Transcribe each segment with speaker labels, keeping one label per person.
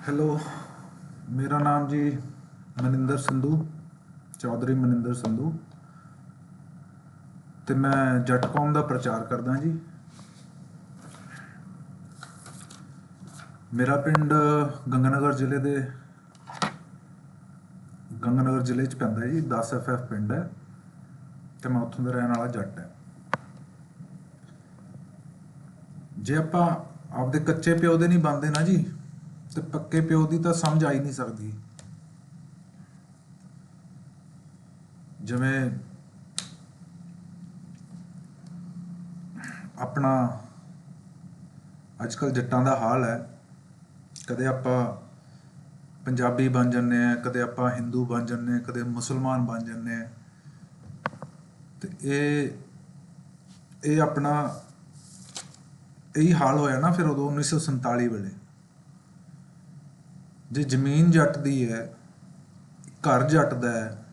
Speaker 1: Hello, मेरा नाम जी ਮਨਿੰਦਰ ਸੰਧੂ, ਚੌਧਰੀ ਮਨਿੰਦਰ ਸੰਧੂ, ਤੇ ਮੈਂ ਜੱਟ ਕੌਮ ਦਾ ਪ੍ਰਚਾਰ ਕਰਦਾ ਜੀ। ਮੇਰਾ ਪਿੰਡ ਗੰਗਾਨਗਰ ਜ਼ਿਲ੍ਹੇ 'ਚ ਪੈਂਦਾ ਜੀ। 10 FF ਪਿੰਡ ਹੈ ਤੇ ਮੈਂ ਉੱਥੋਂ ਦਾ ਰਹਿਣ ਵਾਲਾ ਜੱਟ ਹੈ। ਜੇ ਆਪਾਂ ਆਪਦੇ ਕੱਚੇ ਪਿਓ ਦੇ ਨਹੀਂ ਬਣਦੇ ਨਾ ਜੀ, ਤੇ ਪੱਕੇ ਪਿਓ ਦੀ ਤਾਂ ਸਮਝ ਆ ਹੀ ਨਹੀਂ ਸਕਦੀ। ਜਿਵੇਂ ਆਪਣਾ ਅੱਜ ਕੱਲ੍ਹ ਜੱਟਾਂ ਦਾ ਹਾਲ ਹੈ, ਕਦੇ ਆਪਾਂ ਪੰਜਾਬੀ ਬਣ ਜਾਂਦੇ ਹਾਂ, ਕਦੇ ਆਪਾਂ ਹਿੰਦੂ ਬਣ ਜਾਂਦੇ ਹਾਂ, ਕਦੇ ਮੁਸਲਮਾਨ ਬਣ ਜਾਂਦੇ ਹਾਂ। ਤੇ ਇਹ ਆਪਣਾ ਇਹੀ ਹਾਲ ਹੋਇਆ ਨਾ ਫਿਰ ਉਦੋਂ 1947 ਵੇਲੇ। ਜੇ ਜ਼ਮੀਨ ਜੱਟ ਦੀ ਹੈ, ਘਰ ਜੱਟ ਦਾ ਹੈ,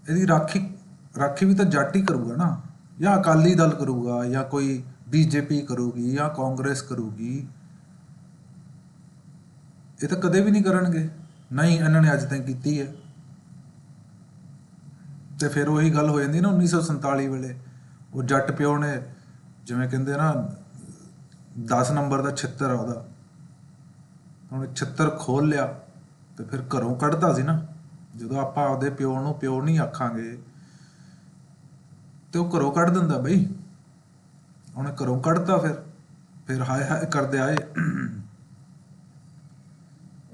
Speaker 1: ਇਹਦੀ ਰਾਖੀ ਵੀ ਤਾਂ ਜੱਟ ਹੀ ਕਰੂਗਾ ਨਾ। ਜਾਂ ਅਕਾਲੀ ਦਲ ਕਰੂਗਾ, ਜਾਂ ਕੋਈ BJP ਕਰੂਗੀ, ਜਾਂ ਕਾਂਗਰਸ ਕਰੂਗੀ। ਇਹ ਤਾਂ ਕਦੇ ਵੀ ਨਹੀਂ ਕਰਨਗੇ, ਨਹੀਂ ਇਹਨਾਂ ਨੇ ਅੱਜ ਤੱਕ ਕੀਤੀ ਹੈ। ਤੇ ਫਿਰ ਉਹੀ ਗੱਲ ਹੋ ਜਾਂਦੀ ਨਾ 1947 ਵੇਲੇ। ਉਹ ਜੱਟ ਪਿਓ ਨੇ, ਜਿਵੇਂ ਕਹਿੰਦੇ ਨਾ, 10 ਨੰਬਰ ਦਾ ਛਿੱਤਰ ਆ ਉਹਦਾ, ਹੁਣ ਛਿੱਤਰ ਖੋਲ ਲਿਆ ਤੇ ਫਿਰ ਘਰੋਂ ਕੱਢਤਾ ਸੀ ਨਾ। ਜਦੋਂ ਆਪਾਂ ਆਪਦੇ ਪਿਓ ਨੂੰ ਪਿਓ ਨਹੀਂ ਆਖਾਂਗੇ ਤੇ ਉਹ ਘਰੋਂ ਕੱਢ ਦਿੰਦਾ ਬਈ। ਉਹਨੇ ਘਰੋਂ ਕੱਢਤਾ, ਫਿਰ ਹਾਏ ਹਾਏ ਕਰਦੇ ਆਏ।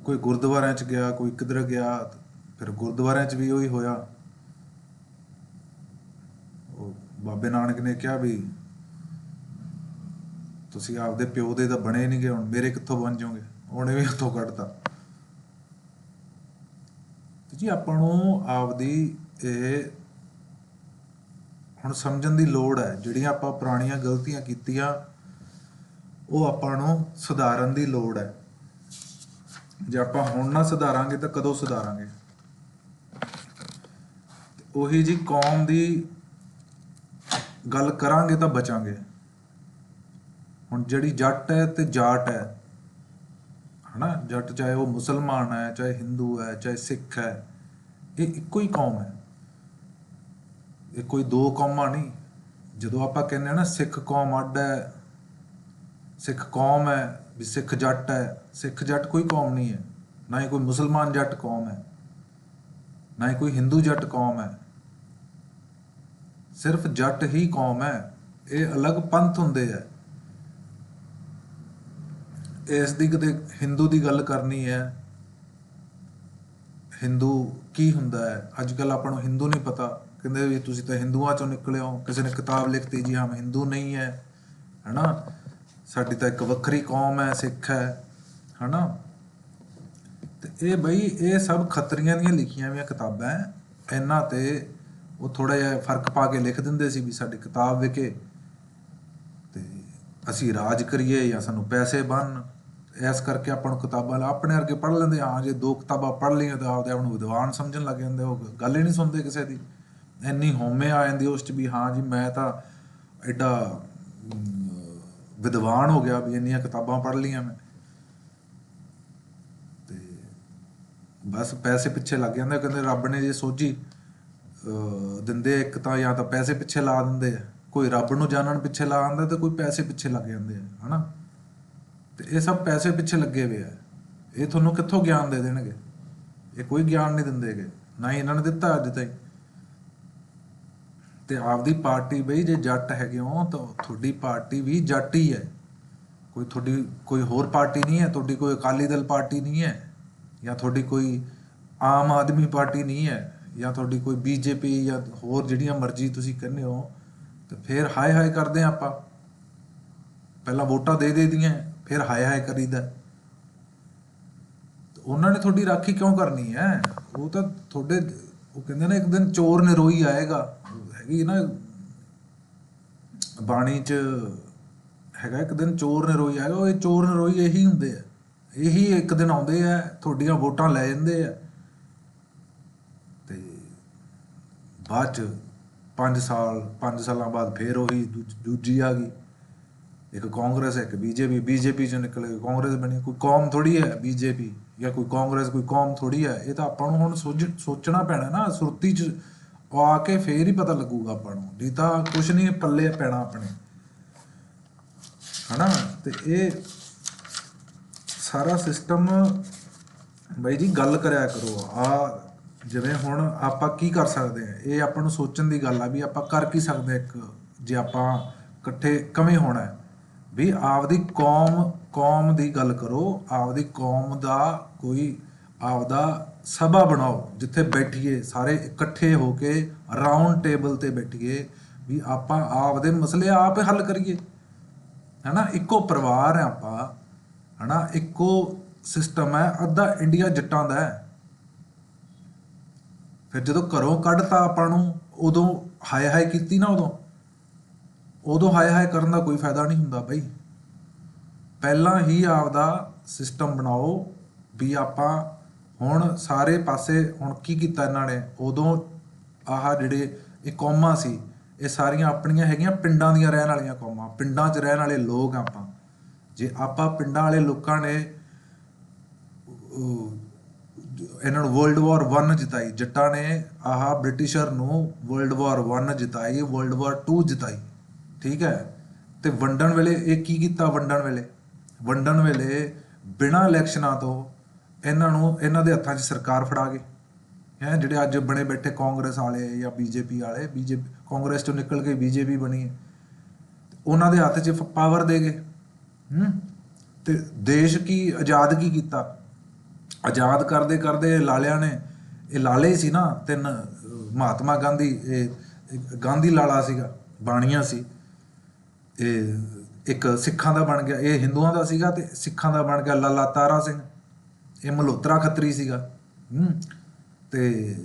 Speaker 1: ਕੋਈ ਗੁਰਦੁਆਰਿਆਂ 'ਚ ਗਿਆ, ਕੋਈ ਕਿੱਧਰ ਗਿਆ। ਫਿਰ ਗੁਰਦੁਆਰਿਆਂ 'ਚ ਵੀ ਉਹੀ ਹੋਇਆ। ਉਹ ਬਾਬੇ ਨਾਨਕ ਨੇ ਕਿਹਾ ਵੀ ਤੁਸੀਂ ਆਪਦੇ ਪਿਓ ਦੇ ਤਾਂ ਬਣੇ ਨਹੀਂ ਗਏ, ਹੁਣ ਮੇਰੇ ਕਿੱਥੋਂ ਬਣ ਜਾਓਗੇ। ਉਹਨੇ ਵੀ ਹੱਥੋਂ ਕੱਢਤਾ। ਤੇ ਜੀ ਆਪਾਂ ਨੂੰ ਆਪਦੀ ਇਹ ਹੁਣ ਸਮਝਣ ਦੀ ਲੋੜ ਹੈ। ਜਿਹੜੀਆਂ ਆਪਾਂ ਪੁਰਾਣੀਆਂ ਗਲਤੀਆਂ ਕੀਤੀਆਂ, ਉਹ ਆਪਾਂ ਨੂੰ ਸੁਧਾਰਨ ਦੀ ਲੋੜ ਹੈ। ਜੇ ਆਪਾਂ ਹੁਣ ਨਾ ਸੁਧਾਰਾਂਗੇ ਤਾਂ ਕਦੋਂ ਸੁਧਾਰਾਂਗੇ। ਉਹੀ ਜੀ ਕੌਮ ਦੀ ਗੱਲ ਕਰਾਂਗੇ ਤਾਂ ਬਚਾਂਗੇ। ਹੁਣ ਜਿਹੜੀ ਜੱਟ ਹੈ ਤੇ ਜਾਟ ਹੈ ਹਨਾ, ਜੱਟ ਚਾਹੇ ਉਹ ਮੁਸਲਮਾਨ ਹੈ, ਚਾਹੇ ਹਿੰਦੂ ਹੈ, ਚਾਹੇ ਸਿੱਖ ਹੈ, ਇਹ ਇੱਕੋ ਹੀ ਕੌਮ ਹੈ। ਇਹ ਕੋਈ ਦੋ ਕੌਮਾਂ ਨਹੀਂ। ਜਦੋਂ ਆਪਾਂ ਕਹਿੰਦੇ ਹਾਂ ਨਾ ਸਿੱਖ ਕੌਮ ਅੱਡ ਹੈ, ਸਿੱਖ ਕੌਮ ਹੈ ਵੀ ਸਿੱਖ ਜੱਟ ਹੈ, ਸਿੱਖ ਜੱਟ ਕੋਈ ਕੌਮ ਨਹੀਂ ਹੈ। ਨਾ ਹੀ ਕੋਈ ਮੁਸਲਮਾਨ ਜੱਟ ਕੌਮ ਹੈ, ਨਾ ਹੀ ਕੋਈ ਹਿੰਦੂ ਜੱਟ ਕੌਮ ਹੈ। ਸਿਰਫ ਜੱਟ ਹੀ ਕੌਮ ਹੈ। ਇਹ ਅਲੱਗ ਪੰਥ ਹੁੰਦੇ ਹੈ। ਇਸ ਦੀ ਕਿਤੇ ਹਿੰਦੂ ਦੀ ਗੱਲ ਕਰਨੀ ਹੈ, ਹਿੰਦੂ ਕੀ ਹੁੰਦਾ ਹੈ। ਅੱਜ ਕੱਲ੍ਹ ਆਪਾਂ ਨੂੰ ਹਿੰਦੂ ਨਹੀਂ ਪਤਾ। ਕਹਿੰਦੇ ਵੀ ਤੁਸੀਂ ਤਾਂ ਹਿੰਦੂਆਂ ਚੋਂ ਨਿਕਲੇ ਹੋ। ਕਿਸੇ ਨੇ ਕਿਤਾਬ ਲਿਖਤੀ ਜੀ ਹਮ ਹਿੰਦੂ ਨਹੀਂ ਹੈ, ਹੈ ਨਾ। ਸਾਡੀ ਤਾਂ ਇੱਕ ਵੱਖਰੀ ਕੌਮ ਹੈ, ਸਿੱਖ ਹੈ, ਹੈ ਨਾ। ਤੇ ਇਹ ਬਈ ਇਹ ਸਭ ਖੱਤਰੀਆਂ ਦੀਆਂ ਲਿਖੀਆਂ ਹੋਈਆਂ ਕਿਤਾਬਾਂ ਹੈ। ਇਹਨਾਂ 'ਤੇ ਉਹ ਥੋੜ੍ਹਾ ਜਿਹਾ ਫਰਕ ਪਾ ਕੇ ਲਿਖ ਦਿੰਦੇ ਸੀ ਵੀ ਸਾਡੀ ਕਿਤਾਬ ਵਿਕੇ ਤੇ ਅਸੀਂ ਰਾਜ ਕਰੀਏ ਜਾਂ ਸਾਨੂੰ ਪੈਸੇ ਬਣਨ। ਇਸ ਕਰਕੇ ਆਪਾਂ ਨੂੰ ਕਿਤਾਬਾਂ ਆਪਣੇ ਵਰਗੇ ਪੜ੍ਹ ਲੈਂਦੇ। ਹਾਂ, ਜੇ 2 ਕਿਤਾਬਾਂ ਪੜ੍ਹ ਲਈਆਂ ਤਾਂ ਆਪਦੇ ਆਪ ਨੂੰ ਵਿਦਵਾਨ ਸਮਝਣ ਲੱਗ ਜਾਂਦੇ। ਉਹ ਗੱਲ ਹੀ ਨਹੀਂ ਸੁਣਦੇ ਕਿਸੇ ਦੀ। ਇੰਨੀ ਹਉਮੈ ਆ ਜਾਂਦੀ ਉਸ 'ਚ ਵੀ ਹਾਂ ਜੀ ਮੈਂ ਤਾਂ ਐਡਾ ਵਿਦਵਾਨ ਹੋ ਗਿਆ ਵੀ ਇੰਨੀਆਂ ਕਿਤਾਬਾਂ ਪੜ੍ਹ ਲਈਆਂ ਮੈਂ। ਤੇ ਬਸ ਪੈਸੇ ਪਿੱਛੇ ਲੱਗ ਜਾਂਦੇ। ਕਹਿੰਦੇ ਰੱਬ ਨੇ ਜੇ ਸੋਝੀ ਦਿੰਦੇ ਇੱਕ ਤਾਂ ਜਾਂ ਤਾਂ ਪੈਸੇ ਪਿੱਛੇ ਲਾ ਦਿੰਦੇ ਆ। ਕੋਈ ਰੱਬ ਨੂੰ ਜਾਣਨ ਪਿੱਛੇ ਲਾ ਆਉਂਦਾ ਤੇ ਕੋਈ ਪੈਸੇ ਪਿੱਛੇ ਲੱਗ ਜਾਂਦੇ ਆ, ਹੈ ਨਾ। ਤੇ ਇਹ ਸਭ ਪੈਸੇ ਪਿੱਛੇ ਲੱਗੇ ਹੋਏ ਆ। ਇਹ ਤੁਹਾਨੂੰ ਕਿੱਥੋਂ ਗਿਆਨ ਦੇ ਦੇਣਗੇ। ਇਹ ਕੋਈ ਗਿਆਨ ਨਹੀਂ ਦਿੰਦੇਗੇ, ਨਾ ਹੀ ਇਹਨਾਂ ਨੇ ਦਿੱਤਾ ਅੱਜ ਤਾਈਂ। ਤੇ ਆਪਦੀ ਪਾਰਟੀ ਬਈ ਜੇ ਜੱਟ ਹੈਗੇ ਹੋ ਤਾਂ ਤੁਹਾਡੀ ਪਾਰਟੀ ਵੀ ਜੱਟ ਹੀ ਹੈ। ਕੋਈ ਤੁਹਾਡੀ ਕੋਈ ਹੋਰ ਪਾਰਟੀ ਨਹੀਂ ਹੈ। ਤੁਹਾਡੀ ਕੋਈ ਅਕਾਲੀ ਦਲ ਪਾਰਟੀ ਨਹੀਂ ਹੈ, ਜਾਂ ਤੁਹਾਡੀ ਕੋਈ ਆਮ ਆਦਮੀ ਪਾਰਟੀ ਨਹੀਂ ਹੈ, ਜਾਂ ਤੁਹਾਡੀ ਕੋਈ BJP ਜਾਂ ਹੋਰ ਜਿਹੜੀਆਂ ਮਰਜ਼ੀ ਤੁਸੀਂ ਕਹਿੰਦੇ ਹੋ। ਤੇ ਫਿਰ ਹਾਏ ਹਾਏ ਕਰਦੇ ਹਾਂ ਆਪਾਂ। ਪਹਿਲਾਂ ਵੋਟਾਂ ਦੇ ਦੀਆਂ, ਫਿਰ ਹਾਏ ਹਾਏ ਕਰੀਦਾ। ਉਹਨਾਂ ਨੇ ਤੁਹਾਡੀ ਰਾਖੀ ਕਿਉਂ ਕਰਨੀ ਹੈ। ਉਹ ਤਾਂ ਤੁਹਾਡੇ, ਉਹ ਕਹਿੰਦੇ ਨਾ ਇੱਕ ਦਿਨ ਚੋਰ ਨਿਰੋਈ ਆਏਗਾ। ਹੈਗੀ ਨਾ ਬਾਣੀ 'ਚ ਹੈਗਾ, ਇੱਕ ਦਿਨ ਚੋਰ ਨਿਰੋਈ ਆਏਗਾ। ਉਹ ਇਹ ਚੋਰ ਨਿਰੋਈ ਇਹੀ ਹੁੰਦੇ ਆ। ਇਹੀ ਇੱਕ ਦਿਨ ਆਉਂਦੇ ਆ, ਤੁਹਾਡੀਆਂ ਵੋਟਾਂ ਲੈ ਜਾਂਦੇ ਆ ਤੇ ਬਾਅਦ 'ਚ 5 ਸਾਲਾਂ ਬਾਅਦ ਫਿਰ ਉਹੀ ਦੂਜੀ ਆ ਗਈ। एक कांग्रेस है, एक बीजेपी, बीजेपी चो निकल के कांग्रेस बनी। कोई कौम थोड़ी है बीजेपी या कोई कांग्रेस, कोई कौम थोड़ी है। ये तो ਆਪਾਂ ਨੂੰ ਹੁਣ ਸੋਚਣਾ ਪੈਣਾ ਨਾ, ਸੁਰਤੀ 'ਚ ਆ ਕੇ ਫੇਰ ਹੀ ਪਤਾ ਲੱਗੂਗਾ ਆਪਾਂ ਨੂੰ, ਨਹੀਂ ਤਾਂ ਕੁਛ ਨਹੀਂ ਪੱਲੇ ਪੈਣਾ ਆਪਣੇ, ਹਨਾ। ਤੇ ਇਹ ਸਾਰਾ ਸਿਸਟਮ ਬਾਈ ਜੀ ਗੱਲ ਕਰਿਆ ਕਰੋ। ਜਿਵੇਂ ਹੁਣ ਆਪਾਂ ਕੀ ਕਰ ਸਕਦੇ ਹਾਂ, ਇਹ ਆਪਾਂ ਨੂੰ ਸੋਚਣ ਦੀ ਗੱਲ ਆ ਵੀ ਆਪਾਂ ਕਰ ਕੀ ਸਕਦੇ ਇੱਕ, ਜੇ ਆਪਾਂ ਇਕੱਠੇ ਕਿਵੇਂ ਹੋਣਾ ਵੀ ਆਪਦੀ ਕੌਮ ਦੀ ਗੱਲ ਕਰੋ। ਆਪਦੀ ਕੌਮ ਦਾ ਕੋਈ ਆਪਦਾ ਸਭਾ ਬਣਾਓ ਜਿੱਥੇ ਬੈਠੀਏ ਸਾਰੇ ਇਕੱਠੇ ਹੋ ਕੇ ਰਾਊਂਡ ਟੇਬਲ ਤੇ ਬੈਠੀਏ ਵੀ ਆਪਾਂ ਆਪਦੇ ਮਸਲੇ ਆਪ ਹੱਲ ਕਰੀਏ, ਹੈ ਨਾ। ਇੱਕੋ ਪਰਿਵਾਰ ਹੈ ਆਪਾਂ, ਹੈ ਨਾ, ਇੱਕੋ ਸਿਸਟਮ ਹੈ। ਅੱਧਾ ਇੰਡੀਆ ਜੱਟਾਂ ਦਾ ਹੈ। ਫਿਰ ਜਦੋਂ ਘਰੋਂ ਕੱਢਤਾ ਆਪਾਂ ਨੂੰ, ਉਦੋਂ ਹਾਏ ਹਾਏ ਕੀਤੀ ਨਾ, ਉਦੋਂ ਹਾਏ ਹਾਏ ਕਰਨ ਦਾ ਕੋਈ ਫਾਇਦਾ ਨਹੀਂ ਹੁੰਦਾ ਬਈ। ਪਹਿਲਾਂ ਹੀ ਆਪਦਾ ਸਿਸਟਮ ਬਣਾਓ ਵੀ ਆਪਾਂ ਹੁਣ ਸਾਰੇ ਪਾਸੇ। ਹੁਣ ਕੀ ਕੀਤਾ ਇਹਨਾਂ ਨੇ, ਉਦੋਂ ਆਹ ਜਿਹੜੇ ਇਹ ਕੌਮਾਂ ਸੀ, ਇਹ ਸਾਰੀਆਂ ਆਪਣੀਆਂ ਹੈਗੀਆਂ ਪਿੰਡਾਂ ਦੀਆਂ ਰਹਿਣ ਵਾਲੀਆਂ ਕੌਮਾਂ, ਪਿੰਡਾਂ 'ਚ ਰਹਿਣ ਵਾਲੇ ਲੋਕ ਆਪਾਂ। ਜੇ ਆਪਾਂ ਪਿੰਡਾਂ ਵਾਲੇ ਲੋਕਾਂ ਨੇ ਇਹਨਾਂ ਨੂੰ ਵਰਲਡ ਵਾਰ 1 ਜਿਤਾਈ, ਜੱਟਾਂ ਨੇ ਆਹ ਬ੍ਰਿਟਿਸ਼ਰ ਨੂੰ ਵਰਲਡ ਵਾਰ 1 ਜਿਤਾਈ, ਵਰਲਡ ਵਾਰ 2 ਜਿਤਾਈ, ਠੀਕ ਹੈ। ਤੇ ਵੰਡਣ ਵੇਲੇ ਇਹ ਕੀ ਕੀਤਾ, ਵੰਡਣ ਵੇਲੇ ਬਿਨਾਂ ਇਲੈਕਸ਼ਨਾਂ ਤੋਂ ਇਹਨਾਂ ਦੇ ਹੱਥਾਂ 'ਚ ਸਰਕਾਰ ਫੜਾ ਗਏ ਹੈ। ਜਿਹੜੇ ਅੱਜ ਬਣੇ ਬੈਠੇ ਕਾਂਗਰਸ ਵਾਲੇ ਜਾਂ ਬੀਜੇਪੀ ਵਾਲੇ, ਕਾਂਗਰਸ 'ਚੋਂ ਨਿਕਲ ਕੇ ਬੀਜੇਪੀ ਬਣੀ ਹੈ, ਉਹਨਾਂ ਦੇ ਹੱਥ 'ਚ ਪਾਵਰ ਦੇ ਗਏ। ਤੇ ਦੇਸ਼ ਕੀ ਆਜ਼ਾਦ ਕੀ ਕੀਤਾ, ਆਜ਼ਾਦ ਕਰਦੇ ਕਰਦੇ ਲਾਲਿਆਂ ਨੇ, ਇਹ ਲਾਲੇ ਹੀ ਸੀ ਨਾ 3, ਮਹਾਤਮਾ ਗਾਂਧੀ, ਇਹ ਗਾਂਧੀ ਲਾਲਾ ਸੀਗਾ, ਬਾਣੀਆਂ ਸੀ। ਇਹ ਇੱਕ ਸਿੱਖਾਂ ਦਾ ਬਣ ਗਿਆ, ਇਹ ਹਿੰਦੂਆਂ ਦਾ ਸੀਗਾ, ਤੇ ਸਿੱਖਾਂ ਦਾ ਬਣ ਗਿਆ ਲਾਲਾ ਤਾਰਾ ਸਿੰਘ। ਇਹ ਮਲਹੋਤਰਾ ਖੱਤਰੀ ਸੀਗਾ। ਤੇ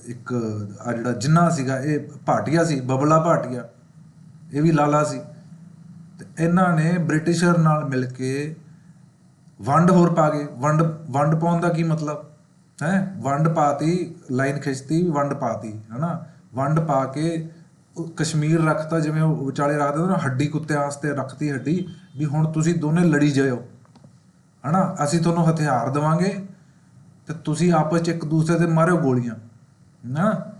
Speaker 1: ਇੱਕ ਆ ਜਿਹੜਾ ਜਿੰਨਾ ਸੀਗਾ ਇਹ ਭਾਟੀਆ ਸੀ, ਬਬਲਾ ਭਾਟੀਆ, ਇਹ ਵੀ ਲਾਲਾ ਸੀ। ਤੇ ਇਹਨਾਂ ਨੇ ਬ੍ਰਿਟਿਸ਼ਰ ਨਾਲ ਮਿਲ ਕੇ ਵੰਡ ਹੋਰ ਪਾ ਗਏ। ਵੰਡ ਪਾਉਣ ਦਾ ਕੀ ਮਤਲਬ ਹੈ, ਵੰਡ ਪਾਤੀ, ਲਾਈਨ ਖਿੱਚਤੀ, ਵੰਡ ਪਾਤੀ, ਹੈ ਨਾ। ਵੰਡ ਪਾ ਕੇ ਕਸ਼ਮੀਰ ਰੱਖਤਾ, ਜਿਵੇਂ ਉਹ ਵਿਚਾਲੇ ਰੱਖਦੇ ਨਾ ਹੱਡੀ, ਕੁੱਤਿਆਂ ਵਾਸਤੇ ਰੱਖਤੀ ਹੱਡੀ, ਵੀ ਹੁਣ ਤੁਸੀਂ ਦੋਨੇ ਲੜੀ ਜਾਓ, ਹੈ ਨਾ। ਅਸੀਂ ਤੁਹਾਨੂੰ ਹਥਿਆਰ ਦੇਵਾਂਗੇ ਤੇ ਤੁਸੀਂ ਆਪਸ 'ਚ ਇੱਕ ਦੂਸਰੇ ਦੇ ਮਾਰਿਓ ਗੋਲੀਆਂ, ਨਾ।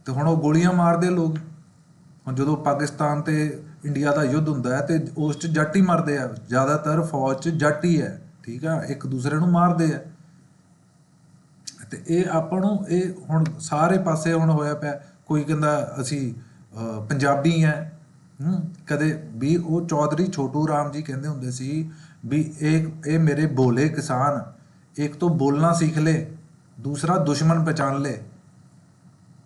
Speaker 1: ਤੇ ਹੁਣ ਉਹ ਗੋਲੀਆਂ ਮਾਰਦੇ ਲੋਕ। ਹੁਣ ਜਦੋਂ ਪਾਕਿਸਤਾਨ ਤੇ ਇੰਡੀਆ ਦਾ ਯੁੱਧ ਹੁੰਦਾ ਹੈ ਤੇ ਉਸ 'ਚ ਜੱਟ ਹੀ ਮਰਦੇ ਆ, ਜ਼ਿਆਦਾਤਰ ਫੌਜ 'ਚ ਜੱਟ ਹੀ ਹੈ, ਠੀਕ ਆ, ਇੱਕ ਦੂਸਰੇ ਨੂੰ ਮਾਰਦੇ ਆ। ਤੇ ਇਹ ਆਪਾਂ ਨੂੰ ਇਹ ਹੁਣ ਸਾਰੇ ਪਾਸੇ ਹੁਣ ਹੋਇਆ ਪਿਆ। ਕੋਈ ਕਹਿੰਦਾ ਅਸੀਂ ਪੰਜਾਬੀ ਹੈ, ਕਦੇ ਵੀ ਉਹ ਚੌਧਰੀ ਛੋਟੂ ਰਾਮ ਜੀ ਕਹਿੰਦੇ ਹੁੰਦੇ ਸੀ ਵੀ ਇਹ ਮੇਰੇ ਭੋਲੇ ਕਿਸਾਨ, ਇੱਕ ਤੋਂ ਬੋਲਣਾ ਸਿੱਖ ਲੈ, ਦੂਸਰਾ ਦੁਸ਼ਮਣ ਪਹਿਚਾਨ ਲੈ।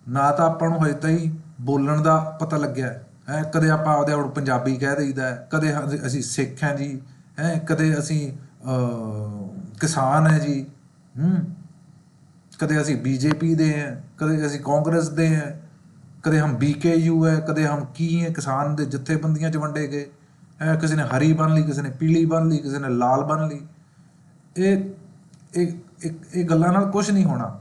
Speaker 1: ਨਾ ਤਾਂ ਆਪਾਂ ਨੂੰ ਹਜੇ ਤਾਈਂ ਬੋਲਣ ਦਾ ਪਤਾ ਲੱਗਿਆ ਹੈ। ਕਦੇ ਆਪਾਂ ਆਪਦੇ ਆਪ ਨੂੰ ਪੰਜਾਬੀ ਕਹਿ ਦਈਦਾ, ਕਦੇ ਅਸੀਂ ਸਿੱਖ ਹੈ ਜੀ, ਕਦੇ ਅਸੀਂ ਕਿਸਾਨ ਹੈ ਜੀ, ਕਦੇ ਅਸੀਂ ਬੀਜੇਪੀ ਦੇ ਹੈ, ਕਦੇ ਅਸੀਂ ਕਾਂਗਰਸ ਦੇ ਹੈ, ਕਦੇ ਹਮ BKU है, कदे हम की हैं, किसान ਦੇ ਜਥੇਬੰਦੀਆਂ 'ਚ ਵੰਡੇ ਗਏ। ਕਿਸੇ ਨੇ ਹਰੀ ਬੰਨ ਲਈ, ਕਿਸੇ ਨੇ ਪੀਲੀ ਬੰਨ ਲਈ, ਕਿਸੇ ਨੇ ਲਾਲ ਬੰਨ ਲਈ। ਇਹ ਗੱਲਾਂ ਨਾਲ ਕੁਛ ਨਹੀਂ ਹੋਣਾ।